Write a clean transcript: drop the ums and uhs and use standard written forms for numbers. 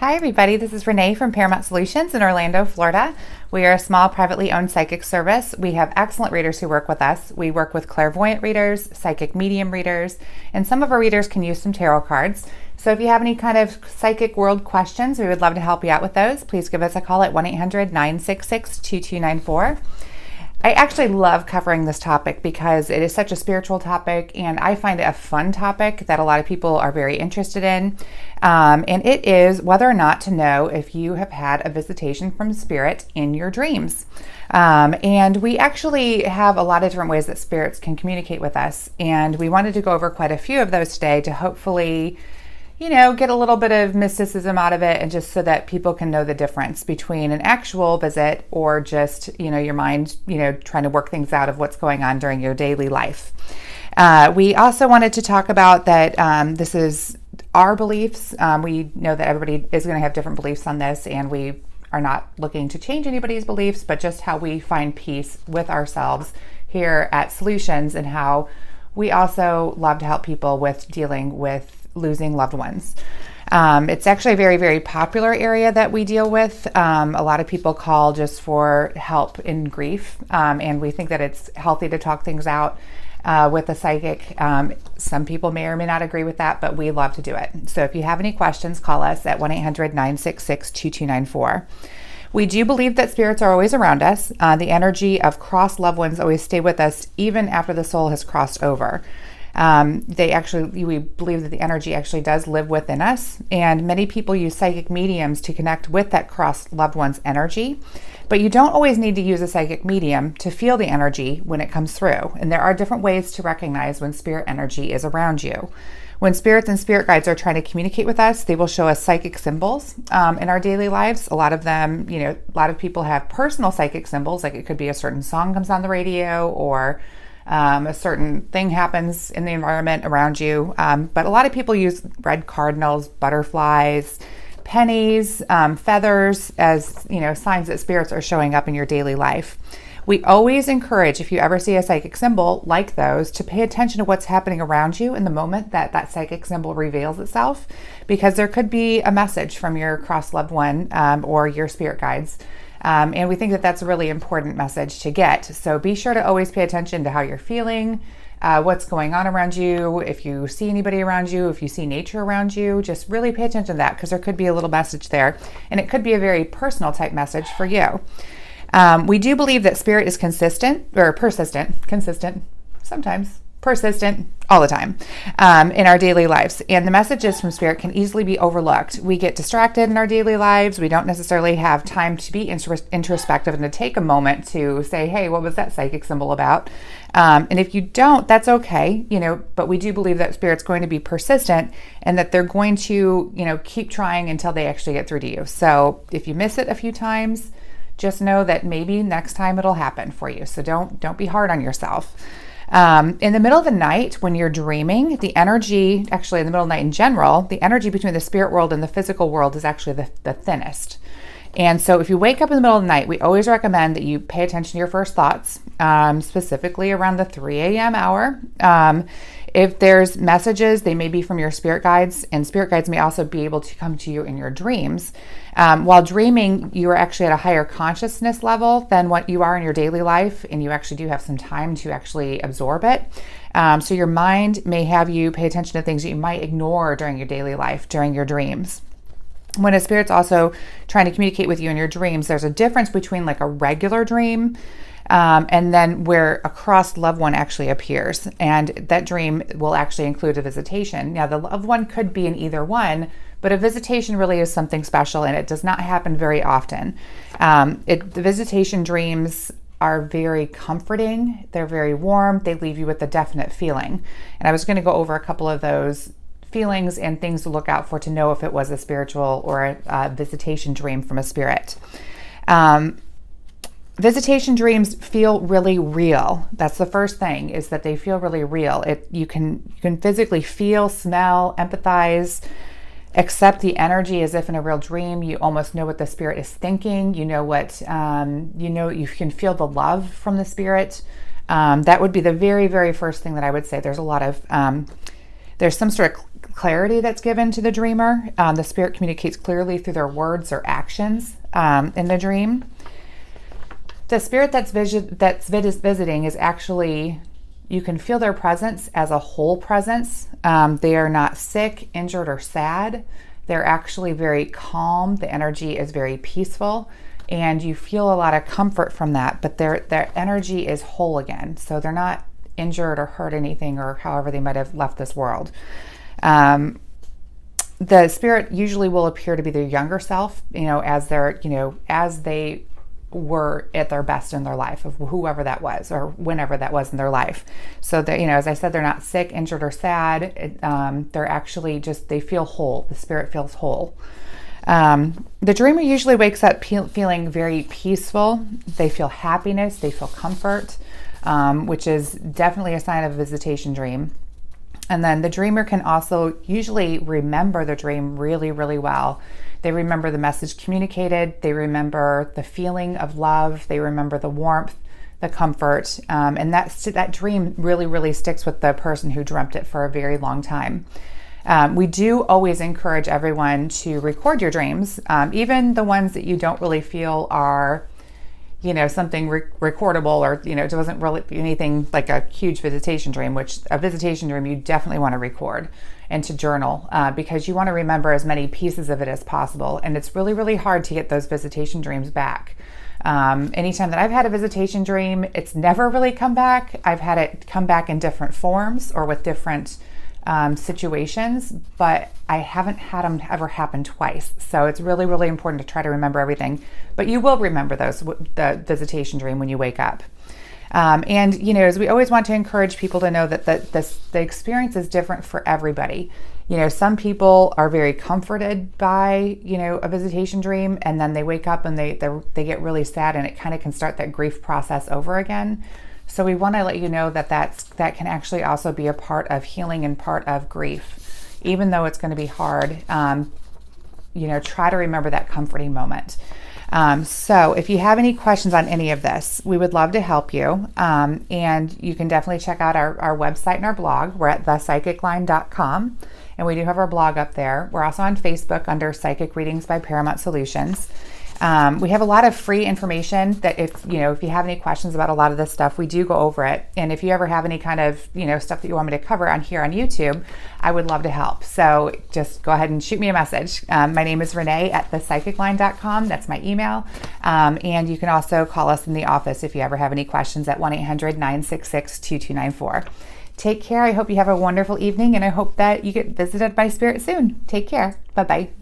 Hi, everybody. This is Renee from Paramount Solutions in Orlando, Florida. We are a small, privately owned psychic service. We have excellent readers who work with us. We work with clairvoyant readers, psychic medium readers, and some of our readers can use some tarot cards. So if you have any kind of psychic world questions, we would love to help you out with those. Please give us a call at 1-800-966-2294. I actually love covering this topic because it is such a spiritual topic, and I find it a fun topic that a lot of people are very interested in. And it is whether or not to know if you have had a visitation from spirit in your dreams. And we actually have a lot of different ways that spirits can communicate with us. And we wanted to go over quite a few of those today to hopefully get a little bit of mysticism out of it, and just so that people can know the difference between an actual visit or just, your mind, trying to work things out of what's going on during your daily life. We also wanted to talk about that this is our beliefs. We know that everybody is going to have different beliefs on this, and we are not looking to change anybody's beliefs, but just how we find peace with ourselves here at Solutions, and how we also love to help people with dealing with losing loved ones. It's actually a very, very popular area that we deal with. A lot of people call just for help in grief, and we think that it's healthy to talk things out with a psychic. Some people may or may not agree with that, but we love to do it. So if you have any questions, call us at 1-800-966-2294. We do believe that spirits are always around us. The energy of crossed loved ones always stay with us even after the soul has crossed over. We believe that the energy actually does live within us, and many people use psychic mediums to connect with that crossed loved one's energy, but you don't always need to use a psychic medium to feel the energy when it comes through. And there are different ways to recognize when spirit energy is around you. When spirits and spirit guides are trying to communicate with us, they will show us psychic symbols in our daily lives. A lot of them, a lot of people have personal psychic symbols, like it could be a certain song comes on the radio, or a certain thing happens in the environment around you. But a lot of people use red cardinals, butterflies, pennies, feathers as, signs that spirits are showing up in your daily life. We always encourage, if you ever see a psychic symbol like those, to pay attention to what's happening around you in the moment that that psychic symbol reveals itself, because there could be a message from your crossed loved one or your spirit guides. And we think that that's a really important message to get. So be sure to always pay attention to how you're feeling, what's going on around you. If you see anybody around you, if you see nature around you, just really pay attention to that, because there could be a little message there, and it could be a very personal type message for you. We do believe that spirit is consistent sometimes, persistent all the time in our daily lives. And the messages from spirit can easily be overlooked. We get distracted in our daily lives. We don't necessarily have time to be introspective and to take a moment to say, hey, what was that psychic symbol about? And if you don't, that's okay, but we do believe that spirit's going to be persistent, and that they're going to, keep trying until they actually get through to you. So if you miss it a few times, just know that maybe next time it'll happen for you. So don't be hard on yourself. In the middle of the night, when you're dreaming, the energy, actually in the middle of the night in general, the energy between the spirit world and the physical world is actually the thinnest. And so if you wake up in the middle of the night, we always recommend that you pay attention to your first thoughts, specifically around the 3 a.m. hour. If there's messages, they may be from your spirit guides, and spirit guides may also be able to come to you in your dreams. While dreaming, you are actually at a higher consciousness level than what you are in your daily life, and you actually do have some time to actually absorb it. So your mind may have you pay attention to things that you might ignore during your daily life, during your dreams. When a spirit's also trying to communicate with you in your dreams, there's a difference between like a regular dream and then where a crossed loved one actually appears. And that dream will actually include a visitation. Now, the loved one could be in either one, but a visitation really is something special, and it does not happen very often. The visitation dreams are very comforting. They're very warm. They leave you with a definite feeling. And I was going to go over a couple of those feelings and things to look out for to know if it was a spiritual or a visitation dream from a spirit. Visitation dreams feel really real. That's the first thing, is that they feel really real. You can physically feel, smell, empathize, accept the energy as if in a real dream. You almost know what the spirit is thinking. You can feel the love from the spirit. That would be the very, very first thing that I would say. There's a lot of, there's some sort of clarity that's given to the dreamer. The spirit communicates clearly through their words or actions in the dream. The spirit that's visiting is actually, you can feel their presence as a whole presence. They are not sick, injured, or sad. They're actually very calm. The energy is very peaceful, and you feel a lot of comfort from that, but their energy is whole again. So they're not injured or hurt anything, or however they might have left this world. The spirit usually will appear to be their younger self, as they were at their best in their life, of whoever that was or whenever that was in their life. So that, as I said, they're not sick, injured, or sad. They're actually they feel whole. The spirit feels whole. The dreamer usually wakes up feeling very peaceful. They feel happiness. They feel comfort, which is definitely a sign of a visitation dream. And then the dreamer can also usually remember the dream really, really well. They remember the message communicated. They remember the feeling of love. They remember the warmth, the comfort. And that dream really, really sticks with the person who dreamt it for a very long time. We do always encourage everyone to record your dreams, even the ones that you don't really feel are something recordable, or, it wasn't really anything like a huge visitation dream, which a visitation dream you definitely want to record and to journal, because you want to remember as many pieces of it as possible. And it's really, really hard to get those visitation dreams back. Anytime that I've had a visitation dream, it's never really come back. I've had it come back in different forms or with different situations, but I haven't had them ever happen twice. So it's really, really important to try to remember everything. But you will remember the visitation dream when you wake up. And as we always want to encourage people to know that the experience is different for everybody. Some people are very comforted by a visitation dream, and then they wake up and they get really sad, and it kind of can start that grief process over again. So we want to let you know that can actually also be a part of healing and part of grief. Even though it's going to be hard, try to remember that comforting moment. So if you have any questions on any of this, we would love to help you. And you can definitely check out our website and our blog. We're at thepsychicline.com, and we do have our blog up there. We're also on Facebook under Psychic Readings by Paramount Solutions. We have a lot of free information that if you have any questions about a lot of this stuff, we do go over it. And if you ever have any kind of, stuff that you want me to cover on here on YouTube, I would love to help. So just go ahead and shoot me a message. My name is Renee at thepsychicline.com. That's my email. And you can also call us in the office if you ever have any questions at 1-800-966-2294. Take care. I hope you have a wonderful evening, and I hope that you get visited by Spirit soon. Take care. Bye-bye.